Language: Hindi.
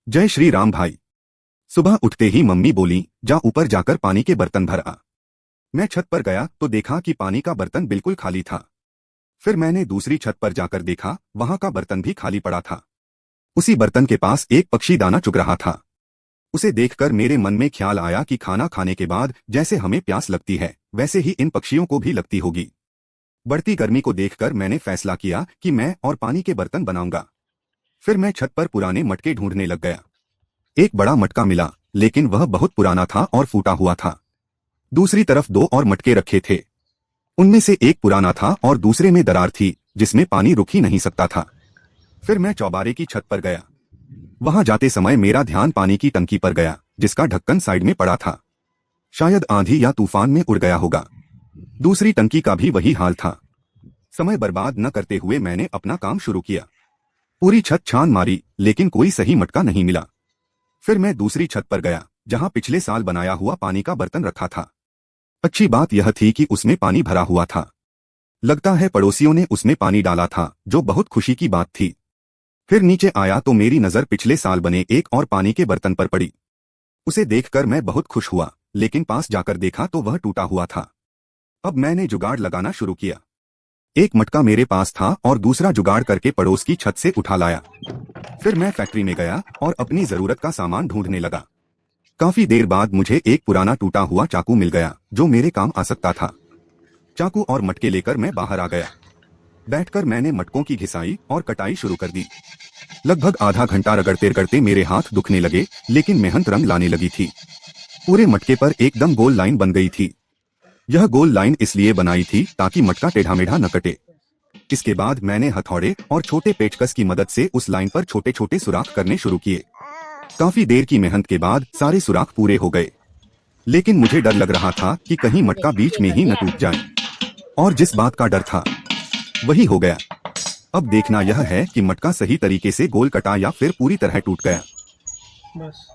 जय श्री राम भाई। सुबह उठते ही मम्मी बोली, जा ऊपर जाकर पानी के बर्तन भर आ। मैं छत पर गया तो देखा कि पानी का बर्तन बिल्कुल खाली था। फिर मैंने दूसरी छत पर जाकर देखा, वहां का बर्तन भी खाली पड़ा था। उसी बर्तन के पास एक पक्षी दाना चुग रहा था। उसे देखकर मेरे मन में ख्याल आया कि खाना खाने के बाद जैसे हमें प्यास लगती है, वैसे ही इन पक्षियों को भी लगती होगी। बढ़ती गर्मी को देखकर मैंने फैसला किया कि मैं और पानी के बर्तन बनाऊंगा। फिर मैं छत पर पुराने मटके ढूंढने लग गया। एक बड़ा मटका मिला, लेकिन वह बहुत पुराना था और फूटा हुआ था। दूसरी तरफ दो और मटके रखे थे। उनमें से एक पुराना था और दूसरे में दरार थी, जिसमें पानी रुक ही नहीं सकता था। फिर मैं चौबारे की छत पर गया। वहां जाते समय मेरा ध्यान पानी की टंकी पर गया, जिसका ढक्कन साइड में पड़ा था। शायद आंधी या तूफान में उड़ गया होगा। दूसरी टंकी का भी वही हाल था। समय बर्बाद न करते हुए मैंने अपना काम शुरू किया। पूरी छत छान मारी, लेकिन कोई सही मटका नहीं मिला। फिर मैं दूसरी छत पर गया, जहां पिछले साल बनाया हुआ पानी का बर्तन रखा था। अच्छी बात यह थी कि उसमें पानी भरा हुआ था। लगता है पड़ोसियों ने उसमें पानी डाला था, जो बहुत खुशी की बात थी। फिर नीचे आया तो मेरी नजर पिछले साल बने एक और पानी के बर्तन पर पड़ी। उसे देखकर मैं बहुत खुश हुआ, लेकिन पास जाकर देखा तो वह टूटा हुआ था। अब मैंने जुगाड़ लगाना शुरू किया। एक मटका मेरे पास था और दूसरा जुगाड़ करके पड़ोस की छत से उठा लाया। फिर मैं फैक्ट्री में गया और अपनी जरूरत का सामान ढूंढने लगा। काफी देर बाद मुझे एक पुराना टूटा हुआ चाकू मिल गया, जो मेरे काम आ सकता था। चाकू और मटके लेकर मैं बाहर आ गया। बैठकर मैंने मटकों की घिसाई और कटाई शुरू कर दी। लगभग आधा घंटा रगड़ते रगड़ते मेरे हाथ दुखने लगे, लेकिन मेहनत रंग लाने लगी थी। पूरे मटके पर एकदम गोल लाइन बन गई थी। यह गोल लाइन इसलिए बनाई थी ताकि मटका टेढ़ा मेढ़ा न कटे। इसके बाद मैंने हथौड़े और छोटे पेचकस की मदद से उस लाइन पर छोटे छोटे सुराख करने शुरू किए। काफी देर की मेहनत के बाद सारे सुराख पूरे हो गए, लेकिन मुझे डर लग रहा था कि कहीं मटका बीच में ही न टूट जाए। और जिस बात का डर था वही हो गया। अब देखना यह है कि मटका सही तरीके से गोल कटा या फिर पूरी तरह टूट गया। बस।